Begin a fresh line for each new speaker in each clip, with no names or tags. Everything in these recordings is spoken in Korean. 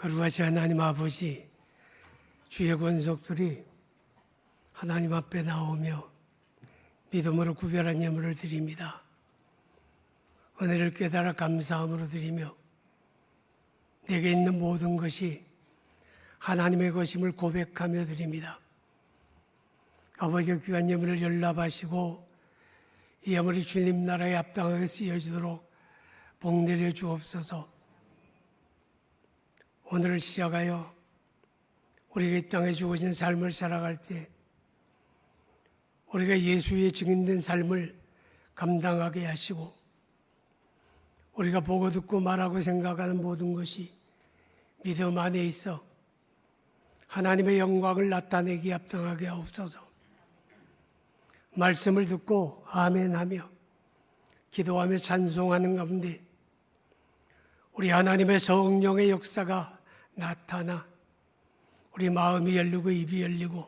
거룩하신 하나님 아버지, 주의 권속들이 하나님 앞에 나오며 믿음으로 구별한 예물을 드립니다. 은혜를 깨달아 감사함으로 드리며 내게 있는 모든 것이 하나님의 것임을 고백하며 드립니다. 아버지의 귀한 예물을 연락하시고 이 예물이 주님 나라에 합당하게 쓰여지도록 복 내려 주옵소서. 오늘을 시작하여 우리가 이 땅에 주어진 삶을 살아갈 때 우리가 예수의 증인된 삶을 감당하게 하시고 우리가 보고 듣고 말하고 생각하는 모든 것이 믿음 안에 있어 하나님의 영광을 나타내기 합당하게 하옵소서. 말씀을 듣고 아멘하며 기도하며 찬송하는 가운데 우리 하나님의 성령의 역사가 나타나 우리 마음이 열리고 입이 열리고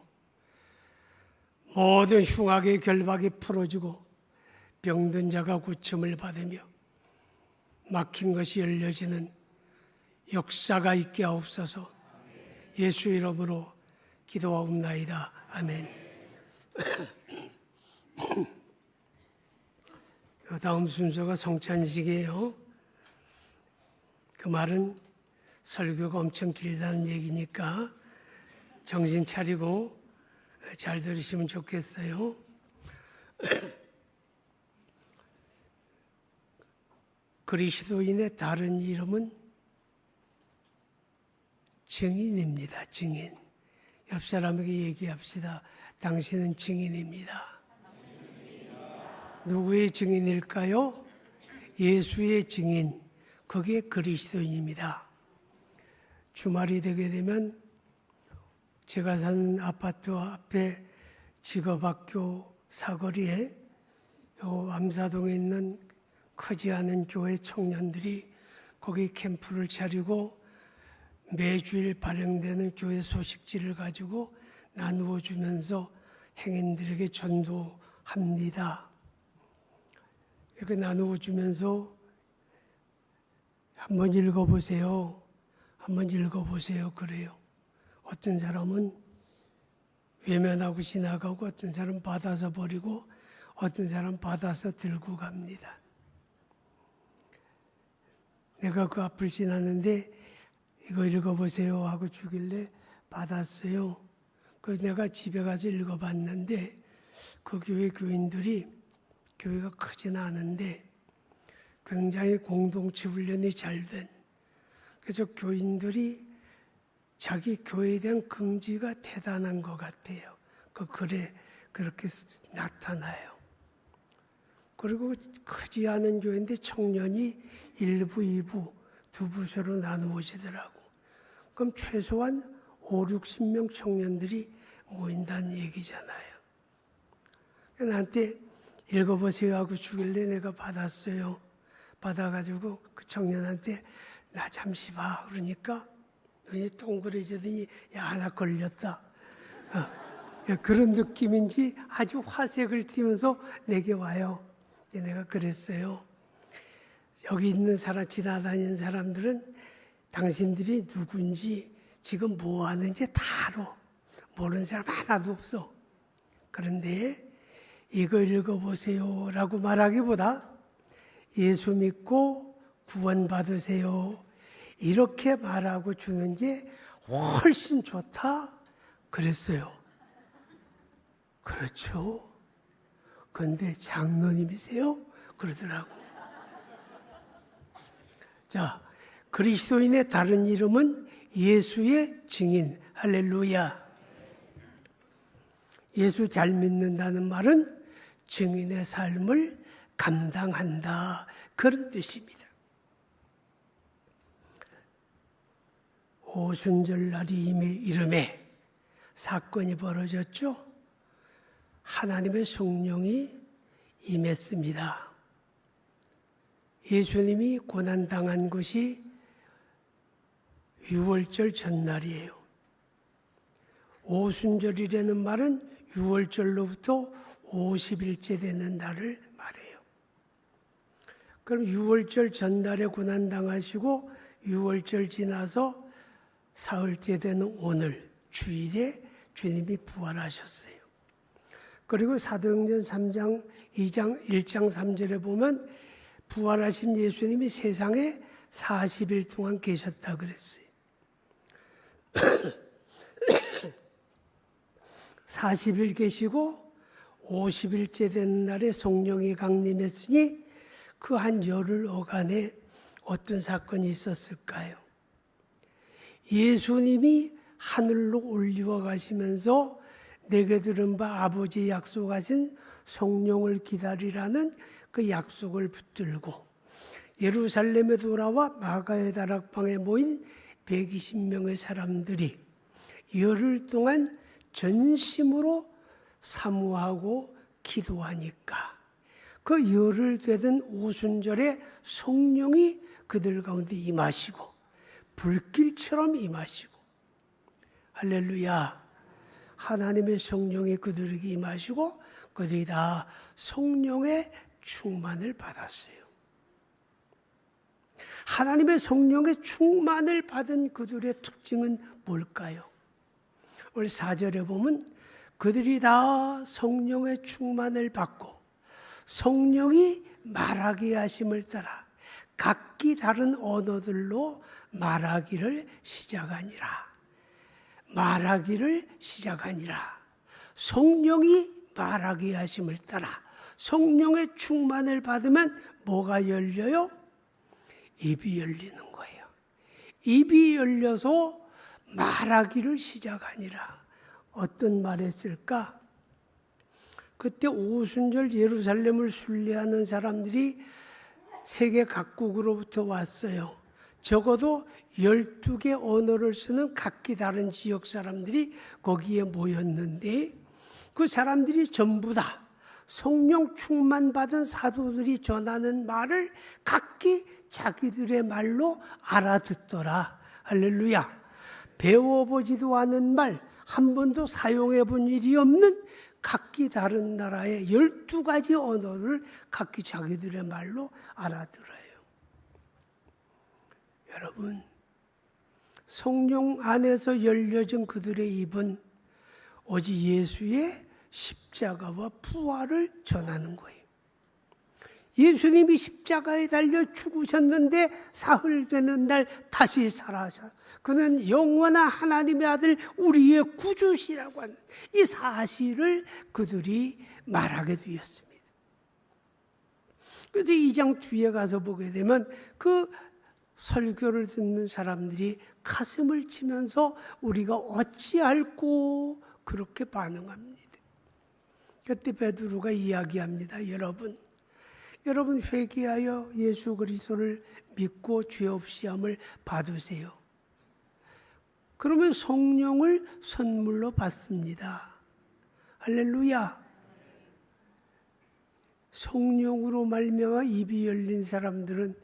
모든 흉악의 결박이 풀어지고 병든 자가 고침을 받으며 막힌 것이 열려지는 역사가 있게 하옵소서. 예수 이름으로 기도하옵나이다. 아멘. 다음 순서가 성찬식이에요. 그 말은 설교가 엄청 길다는 얘기니까 정신 차리고 잘 들으시면 좋겠어요. 그리스도인의 다른 이름은 증인입니다. 증인. 옆 사람에게 얘기합시다. 당신은 증인입니다. 누구의 증인일까요? 예수의 증인. 그게 그리스도인입니다. 주말이 되게 되면 제가 사는 아파트 앞에 직업학교 사거리에 요 암사동에 있는 크지 않은 교회 청년들이 거기 캠프를 차리고 매주일 발행되는 교회 소식지를 가지고 나누어 주면서 행인들에게 전도합니다. 이렇게 나누어 주면서 한번 읽어보세요. 한번 읽어보세요. 그래요. 어떤 사람은 외면하고 지나가고 어떤 사람은 받아서 버리고 어떤 사람은 받아서 들고 갑니다. 내가 그 앞을 지났는데 이거 읽어보세요 하고 주길래 받았어요. 그래서 내가 집에 가서 읽어봤는데 그 교회 교인들이 교회가 크지는 않은데 굉장히 공동체 훈련이 잘 된, 그래서 교인들이 자기 교회에 대한 긍지가 대단한 것 같아요. 그 글에 그렇게 나타나요. 그리고 크지 않은 교회인데 청년이 1부, 2부, 두 부서로 나누어지더라고. 그럼 최소한 5, 60명 청년들이 모인다는 얘기잖아요. 나한테 읽어보세요 하고 주길래 내가 받았어요. 받아가지고 그 청년한테 나 잠시 봐. 그러니까 눈이 동그래지더니 야 하나 걸렸다. 그런 느낌인지 아주 화색을 띠면서 내게 와요. 내가 그랬어요. 여기 있는 사람, 지나다니는 사람들은 당신들이 누군지 지금 뭐 하는지 다 알아. 모르는 사람 하나도 없어. 그런데 이거 읽어보세요 라고 말하기보다 예수 믿고 구원받으세요 이렇게 말하고 주는 게 훨씬 좋다 그랬어요. 그렇죠. 그런데 장로님이세요? 그러더라고. 자, 그리스도인의 다른 이름은 예수의 증인. 할렐루야. 예수 잘 믿는다는 말은 증인의 삶을 감당한다. 그런 뜻입니다. 오순절날이 이름에 사건이 벌어졌죠. 하나님의 성령이 임했습니다. 예수님이 고난당한 것이 유월절 전날이에요. 오순절이라는 말은 유월절로부터 50일째 되는 날을 말해요. 그럼 유월절 전날에 고난당하시고 유월절 지나서 사흘째 되는 오늘 주일에 주님이 부활하셨어요. 그리고 사도행전 3장 1장 3절에 보면 부활하신 예수님이 세상에 40일 동안 계셨다 그랬어요. 40일 계시고 50일째 되는 날에 성령이 강림했으니 그 한 열흘 어간에 어떤 사건이 있었을까요? 예수님이 하늘로 올리워 가시면서 내게 들은 바 아버지 약속하신 성령을 기다리라는 그 약속을 붙들고 예루살렘에 돌아와 마가의 다락방에 모인 120명의 사람들이 열흘 동안 전심으로 사모하고 기도하니까 그 열흘 되던 오순절에 성령이 그들 가운데 임하시고 불길처럼 임하시고 할렐루야. 하나님의 성령이 그들에게 임하시고 그들이 다 성령의 충만을 받았어요. 하나님의 성령의 충만을 받은 그들의 특징은 뭘까요? 오늘 4절에 보면 그들이 다 성령의 충만을 받고 성령이 말하게 하심을 따라 각기 다른 언어들로 말하기를 시작하니라. 말하기를 시작하니라. 성령이 말하게 하심을 따라 성령의 충만을 받으면 뭐가 열려요? 입이 열리는 거예요. 입이 열려서 말하기를 시작하니라. 어떤 말했을까? 그때 오순절 예루살렘을 순례하는 사람들이 세계 각국으로부터 왔어요. 적어도 12개 언어를 쓰는 각기 다른 지역 사람들이 거기에 모였는데 그 사람들이 전부 다 성령 충만 받은 사도들이 전하는 말을 각기 자기들의 말로 알아듣더라. 할렐루야. 배워보지도 않은 말, 한 번도 사용해 본 일이 없는 각기 다른 나라의 12가지 언어를 각기 자기들의 말로 알아들어요. 여러분, 성령 안에서 열려진 그들의 입은 오직 예수의 십자가와 부활을 전하는 거예요. 예수님이 십자가에 달려 죽으셨는데 사흘 되는 날 다시 살아서 그는 영원한 하나님의 아들 우리의 구주시라고 하는 이 사실을 그들이 말하게 되었습니다. 그래서 2장 뒤에 가서 보게 되면 그 설교를 듣는 사람들이 가슴을 치면서 우리가 어찌할꼬 그렇게 반응합니다. 그때 베드로가 이야기합니다. 여러분 회개하여 예수 그리스도를 믿고 죄 없이 함을 받으세요. 그러면 성령을 선물로 받습니다. 할렐루야. 성령으로 말미암아 입이 열린 사람들은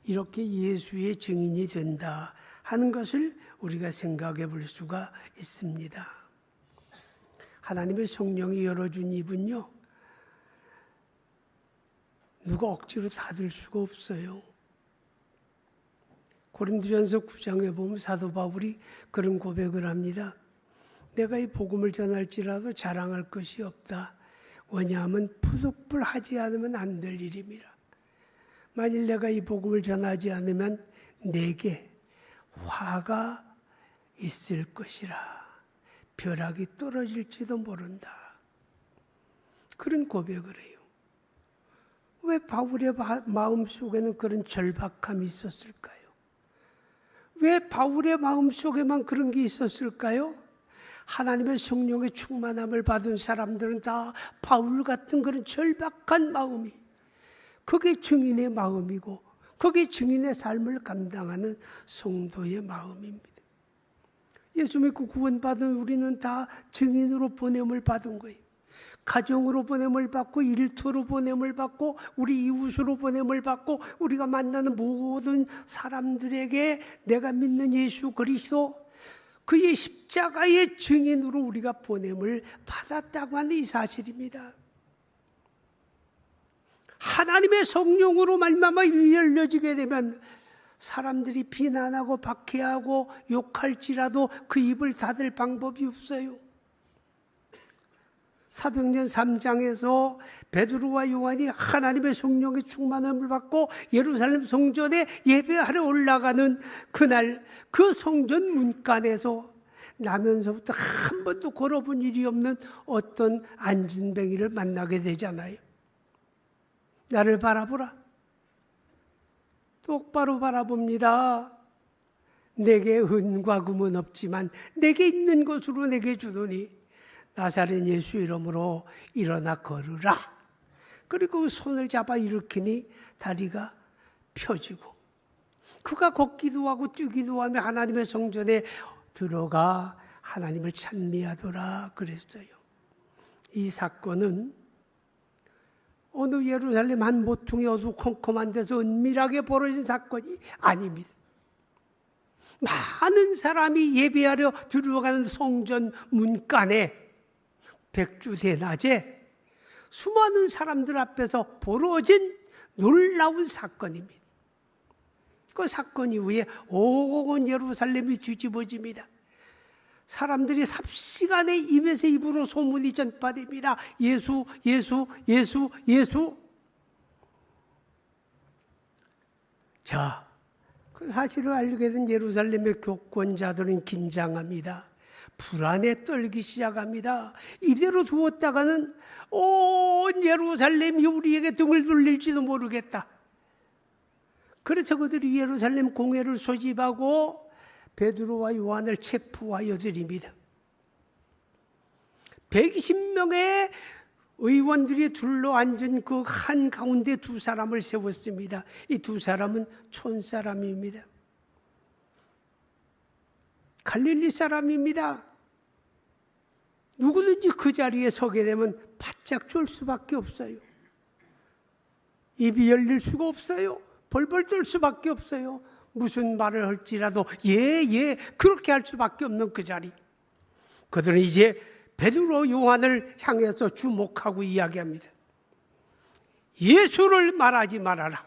이렇게 예수의 증인이 된다 하는 것을 우리가 생각해 볼 수가 있습니다. 하나님의 성령이 열어준 입은요, 누가 억지로 닫을 수가 없어요. 고린도전서 9장에 보면 사도 바울이 그런 고백을 합니다. 내가 이 복음을 전할지라도 자랑할 것이 없다. 왜냐하면 푸득불하지 않으면 안 될 일입니다. 만일 내가 이 복음을 전하지 않으면 내게 화가 있을 것이라. 벼락이 떨어질지도 모른다. 그런 고백을 해요. 왜 바울의 마음속에는 그런 절박함이 있었을까요? 왜 바울의 마음속에만 그런 게 있었을까요? 하나님의 성령의 충만함을 받은 사람들은 다 바울 같은 그런 절박한 마음이, 그게 증인의 마음이고 그게 증인의 삶을 감당하는 성도의 마음입니다. 예수 믿고 구원받은 우리는 다 증인으로 보냄을 받은 거예요. 가정으로 보냄을 받고 일터로 보냄을 받고 우리 이웃으로 보냄을 받고 우리가 만나는 모든 사람들에게 내가 믿는 예수 그리스도 그의 십자가의 증인으로 우리가 보냄을 받았다고 하는 이 사실입니다. 하나님의 성령으로 말미암아 열려지게 되면 사람들이 비난하고 박해하고 욕할지라도 그 입을 닫을 방법이 없어요. 사도행전 3장에서 베드로와 요한이 하나님의 성령의 충만함을 받고 예루살렘 성전에 예배하러 올라가는 그날, 그 성전 문간에서 나면서부터 한 번도 걸어본 일이 없는 어떤 안진뱅이를 만나게 되잖아요. 나를 바라보라. 똑바로 바라봅니다. 내게 은과 금은 없지만 내게 있는 것으로 내게 주노니 나사렛 예수 이름으로 일어나 걸으라. 그리고 손을 잡아 일으키니 다리가 펴지고 그가 걷기도 하고 뛰기도 하며 하나님의 성전에 들어가 하나님을 찬미하더라 그랬어요. 이 사건은 어느 예루살렘 한 모퉁이 어두컴컴한 데서 은밀하게 벌어진 사건이 아닙니다. 많은 사람이 예배하려 들어가는 성전 문간에 백주대낮에 수많은 사람들 앞에서 벌어진 놀라운 사건입니다. 그 사건 이후에 온 예루살렘이 뒤집어집니다. 사람들이 삽시간에 입에서 입으로 소문이 전파됩니다. 예수, 예수, 예수, 예수. 자, 그 사실을 알게 된 예루살렘의 교권자들은 긴장합니다. 불안에 떨기 시작합니다. 이대로 두었다가는 온 예루살렘이 우리에게 등을 돌릴지도 모르겠다. 그래서 그들이 예루살렘 공회를 소집하고 베드로와 요한을 체포하여 드립니다. 120명의 의원들이 둘러앉은 그 한가운데 두 사람을 세웠습니다. 이 두 사람은 촌사람입니다. 갈릴리 사람입니다. 누구든지 그 자리에 서게 되면 바짝 졸 수밖에 없어요. 입이 열릴 수가 없어요. 벌벌 떨 수밖에 없어요. 무슨 말을 할지라도 예 그렇게 할 수밖에 없는 그 자리. 그들은 이제 베드로 요한을 향해서 주목하고 이야기합니다. 예수를 말하지 말아라.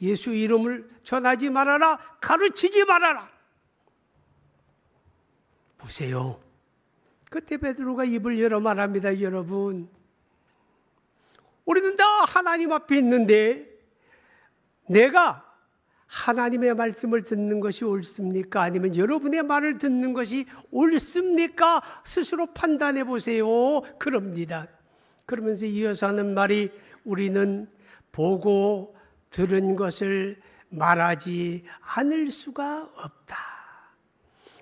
예수 이름을 전하지 말아라. 가르치지 말아라. 보세요. 그때 베드로가 입을 열어 말합니다. 여러분, 우리는 다 하나님 앞에 있는데 내가 하나님의 말씀을 듣는 것이 옳습니까? 아니면 여러분의 말을 듣는 것이 옳습니까? 스스로 판단해 보세요. 그럽니다. 그러면서 이어서 하는 말이 우리는 보고 들은 것을 말하지 않을 수가 없다.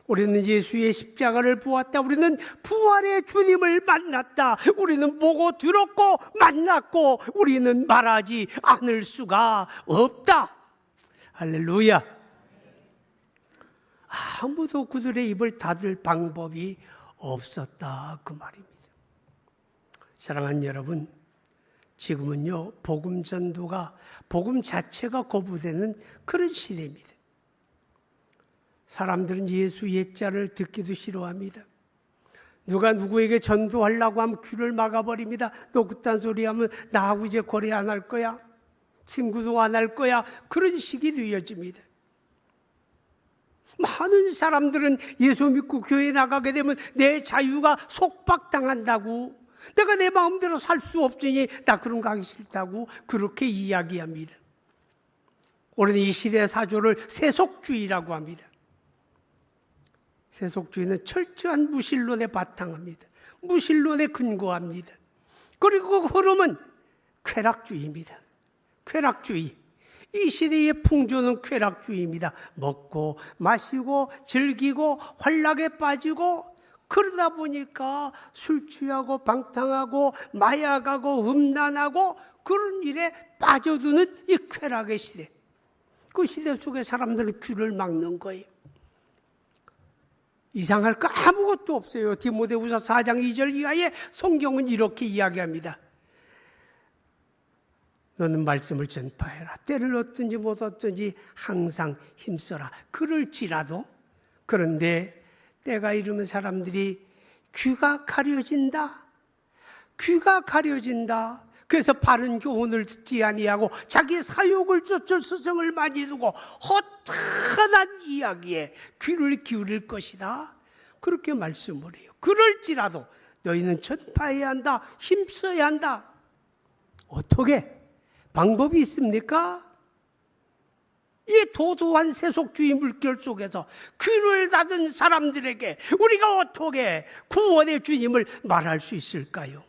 우리는 예수의 십자가를 보았다. 우리는 부활의 주님을 만났다. 우리는 보고 들었고 만났고 우리는 말하지 않을 수가 없다. 할렐루야. 아무도 그들의 입을 닫을 방법이 없었다 그 말입니다. 사랑하는 여러분, 지금은요 복음 전도가 복음 자체가 거부되는 그런 시대입니다. 사람들은 예수 옛자를 듣기도 싫어합니다. 누가 누구에게 전도하려고 하면 귀를 막아버립니다. 너 그딴 소리 하면 나하고 이제 거래 안 할 거야. 친구도 안 할 거야. 그런 식이 되어집니다. 많은 사람들은 예수 믿고 교회 나가게 되면 내 자유가 속박당한다고, 내가 내 마음대로 살 수 없으니 나 그런 거 하기 싫다고 그렇게 이야기합니다. 우리는 이 시대의 사조를 세속주의라고 합니다. 세속주의는 철저한 무신론에 바탕합니다. 무신론에 근거합니다. 그리고 그 흐름은 쾌락주의입니다. 쾌락주의. 이 시대의 풍조는 쾌락주의입니다. 먹고 마시고 즐기고 환락에 빠지고 그러다 보니까 술 취하고 방탕하고 마약하고 음란하고 그런 일에 빠져드는 이 쾌락의 시대. 그 시대 속에 사람들은 귀를 막는 거예요. 이상할 거 아무것도 없어요. 디모데후서 4장 2절 이하에 성경은 이렇게 이야기합니다. 너는 말씀을 전파해라. 때를 얻든지 못 얻든지 항상 힘써라. 그럴지라도, 그런데 때가 이르면 사람들이 귀가 가려진다. 귀가 가려진다. 그래서 바른 교훈을 듣지 아니하고 자기 사욕을 쫓을 스승을 많이 두고 허탄한 이야기에 귀를 기울일 것이다. 그렇게 말씀을 해요. 그럴지라도 너희는 전파해야 한다. 힘써야 한다. 어떻게? 방법이 있습니까? 이 도도한 세속주의 물결 속에서 귀를 닫은 사람들에게 우리가 어떻게 구원의 주님을 말할 수 있을까요?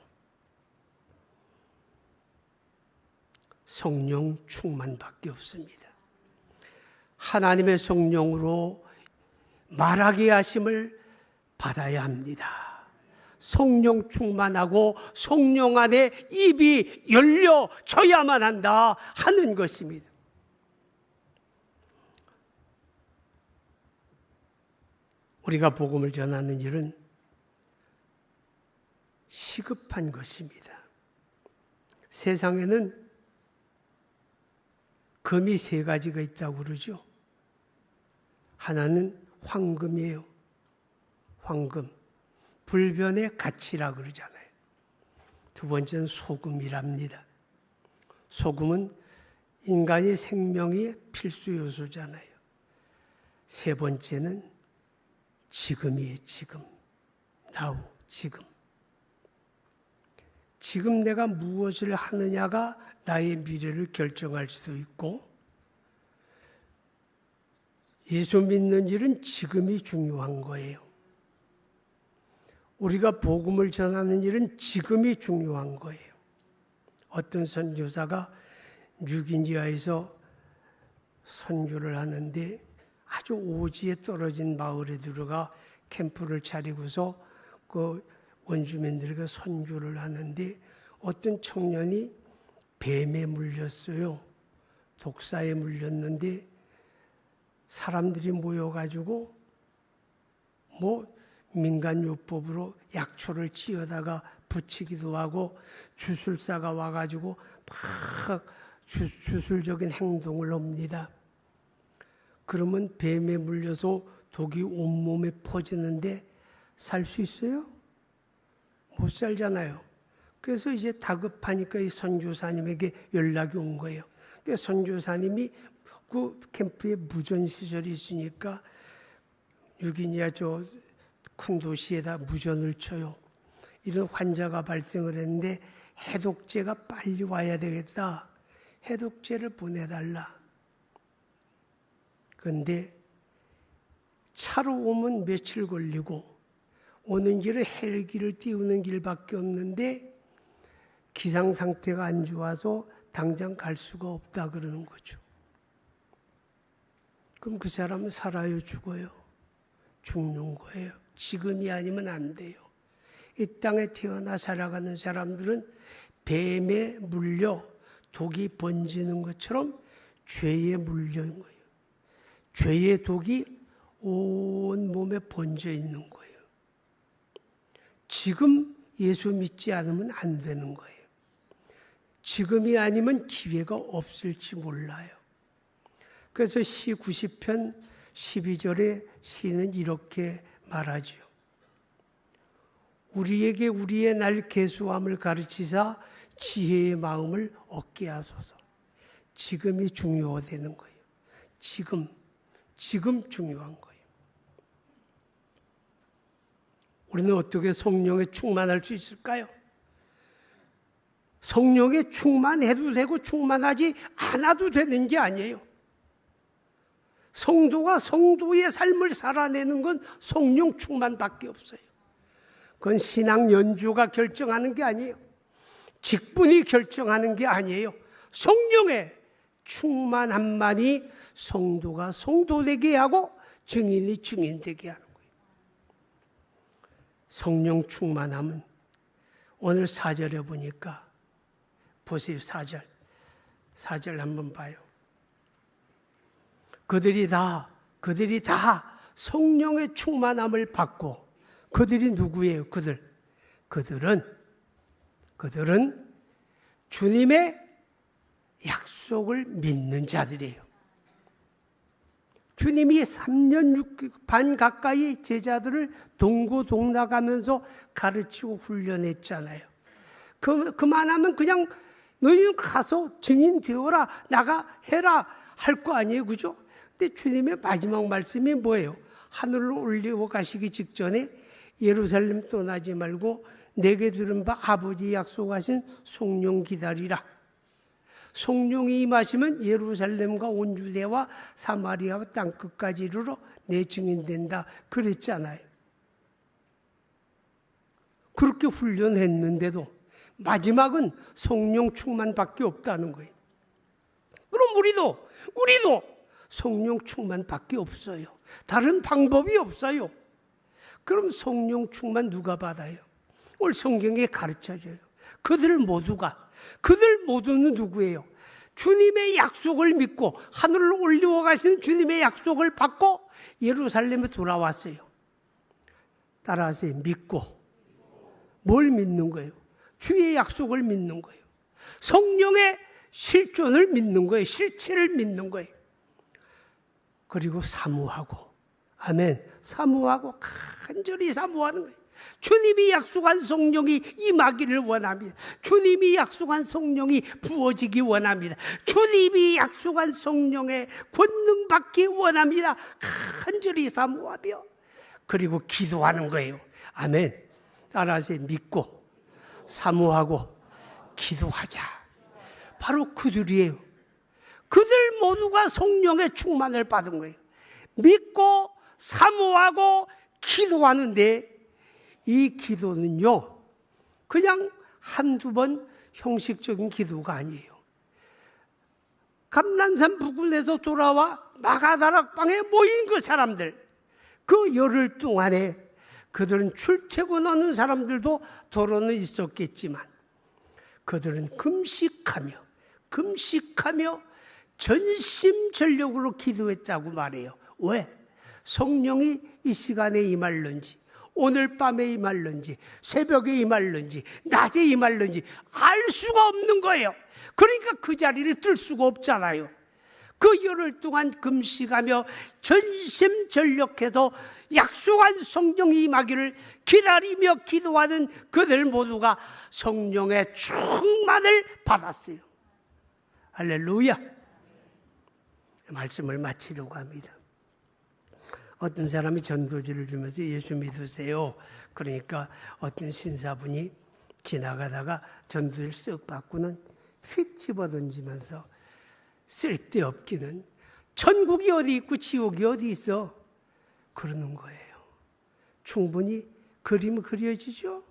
성령 충만밖에 없습니다. 하나님의 성령으로 말하게 하심을 받아야 합니다. 성령 충만하고 성령 안에 입이 열려져야만 한다 하는 것입니다. 우리가 복음을 전하는 일은 시급한 것입니다. 세상에는 금이 세 가지가 있다고 그러죠. 하나는 황금이에요. 황금. 불변의 가치라 그러잖아요. 두 번째는 소금이랍니다. 소금은 인간의 생명의 필수 요소잖아요. 세 번째는 지금이에요. 지금. now, 지금. 지금 내가 무엇을 하느냐가 나의 미래를 결정할 수도 있고, 예수 믿는 일은 지금이 중요한 거예요. 우리가 복음을 전하는 일은 지금이 중요한 거예요. 어떤 선교사가 뉴기니아에서 선교를 하는데 아주 오지에 떨어진 마을에 들어가 캠프를 차리고서 그 원주민들에게 선교를 하는데 어떤 청년이 뱀에 물렸어요. 독사에 물렸는데 사람들이 모여가지고 민간요법으로 약초를 찧어다가 붙이기도 하고 주술사가 와가지고 막 주술적인 행동을 합니다. 그러면 뱀에 물려서 독이 온몸에 퍼지는데 살 수 있어요? 못 살잖아요. 그래서 이제 다급하니까 이 선교사님에게 연락이 온 거예요. 근데 선교사님이 그 캠프에 무전시설이 있으니까 뉴기니아 저 큰 도시에다 무전을 쳐요. 이런 환자가 발생을 했는데 해독제가 빨리 와야 되겠다. 해독제를 보내달라. 그런데 차로 오면 며칠 걸리고 오는 길은 헬기를 띄우는 길밖에 없는데 기상 상태가 안 좋아서 당장 갈 수가 없다 그러는 거죠. 그럼 그 사람은 살아요, 죽어요? 죽는 거예요. 지금이 아니면 안 돼요. 이 땅에 태어나 살아가는 사람들은 뱀에 물려 독이 번지는 것처럼 죄에 물려인 거예요. 죄의 독이 온 몸에 번져 있는 거예요. 지금 예수 믿지 않으면 안 되는 거예요. 지금이 아니면 기회가 없을지 몰라요. 그래서 시 90편 12절에 시는 이렇게 말하지요. 우리에게 우리의 날 계수함을 가르치사 지혜의 마음을 얻게 하소서. 지금이 중요하다는 거예요. 지금 중요한 거예요. 우리는 어떻게 성령에 충만할 수 있을까요? 성령에 충만해도 되고 충만하지 않아도 되는 게 아니에요. 성도가 성도의 삶을 살아내는 건 성령 충만밖에 없어요. 그건 신앙 연주가 결정하는 게 아니에요. 직분이 결정하는 게 아니에요. 성령의 충만함만이 성도가 성도되게 하고 증인이 증인되게 하는 거예요. 성령 충만함은 오늘 4절에 보니까 보세요. 4절 한번 봐요. 그들이 다 성령의 충만함을 받고, 그들이 누구예요? 그들은 주님의 약속을 믿는 자들이에요. 주님이 3년 반 가까이 제자들을 동고동락하면서 가르치고 훈련했잖아요. 그만하면 그냥 너희는 가서 증인 되어라, 나가 해라 할 거 아니에요, 그죠? 근데 주님의 마지막 말씀이 뭐예요? 하늘로 올리고 가시기 직전에 예루살렘 떠나지 말고 내게 들은 바 아버지 약속하신 성령 기다리라. 성령이 임하시면 예루살렘과 온 유대와 사마리아와 땅끝까지 이르러 내 증인된다 그랬잖아요. 그렇게 훈련했는데도 마지막은 성령 충만밖에 없다는 거예요. 그럼 우리도 성령 충만밖에 없어요. 다른 방법이 없어요. 그럼 성령 충만 누가 받아요? 오늘 성경에 가르쳐줘요. 그들 모두는 누구예요? 주님의 약속을 믿고 하늘로 올리고 가시는 주님의 약속을 받고 예루살렘에 돌아왔어요. 따라하세요. 믿고. 뭘 믿는 거예요? 주의 약속을 믿는 거예요. 성령의 실존을 믿는 거예요. 실체를 믿는 거예요. 그리고 사모하고, 아멘. 사모하고 간절히 사모하는 거예요. 주님이 약속한 성령이 임하기를 원합니다. 주님이 약속한 성령이 부어지기 원합니다. 주님이 약속한 성령의 권능 받기 원합니다. 간절히 사모하며 그리고 기도하는 거예요. 아멘. 따라서 믿고 사모하고 기도하자. 바로 그들이에요. 그들 모두가 성령의 충만을 받은 거예요. 믿고 사모하고 기도하는데 이 기도는요, 그냥 한두 번 형식적인 기도가 아니에요. 감난산 부근에서 돌아와 마가다락방에 모인 그 사람들, 그 열흘 동안에 그들은 출퇴근하는 사람들도 더러는 있었겠지만 그들은 금식하며 전심전력으로 기도했다고 말해요. 왜? 성령이 이 시간에 임할런지, 오늘 밤에 임할런지, 새벽에 임할런지, 낮에 임할런지 알 수가 없는 거예요. 그러니까 그 자리를 뜰 수가 없잖아요. 그 열흘 동안 금식하며 전심전력해서 약속한 성령이 임하기를 기다리며 기도하는 그들 모두가 성령의 충만을 받았어요. 할렐루야. 말씀을 마치려고 합니다. 어떤 사람이 전도지를 주면서 예수 믿으세요. 그러니까 어떤 신사분이 지나가다가 전도지를 쓱 받고는 휙 집어던지면서 쓸데없기는 천국이 어디 있고 지옥이 어디 있어? 그러는 거예요. 충분히 그림 그려지죠?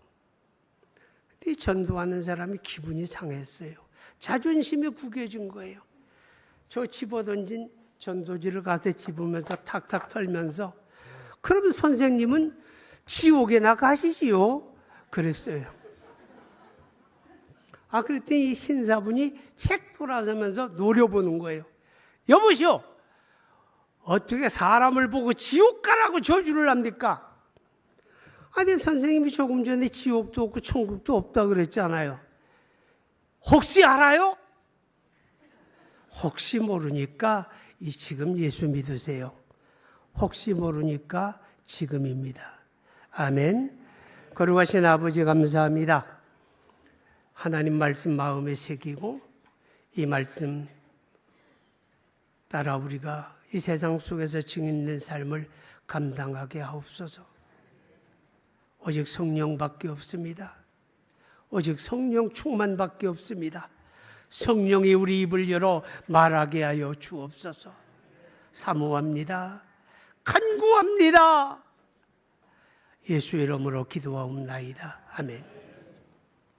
근데 전도하는 사람이 기분이 상했어요. 자존심이 구겨진 거예요. 저 집어던진 전도지를 가서 집으면서 탁탁 털면서 그러면 선생님은 지옥에나 가시지요? 그랬어요. 그랬더니 이 신사분이 휙 돌아서면서 노려보는 거예요. 여보시오, 어떻게 사람을 보고 지옥 가라고 저주를 합니까? 아니, 선생님이 조금 전에 지옥도 없고 천국도 없다 그랬잖아요. 혹시 알아요? 혹시 모르니까 지금 예수 믿으세요. 혹시 모르니까 지금입니다. 아멘. 거룩하신 아버지 감사합니다. 하나님 말씀 마음에 새기고 이 말씀 따라 우리가 이 세상 속에서 증인된 삶을 감당하게 하옵소서. 오직 성령밖에 없습니다. 오직 성령 충만밖에 없습니다. 성령이 우리 입을 열어 말하게 하여 주옵소서. 사모합니다. 간구합니다. 예수의 이름으로 기도하옵나이다. 아멘.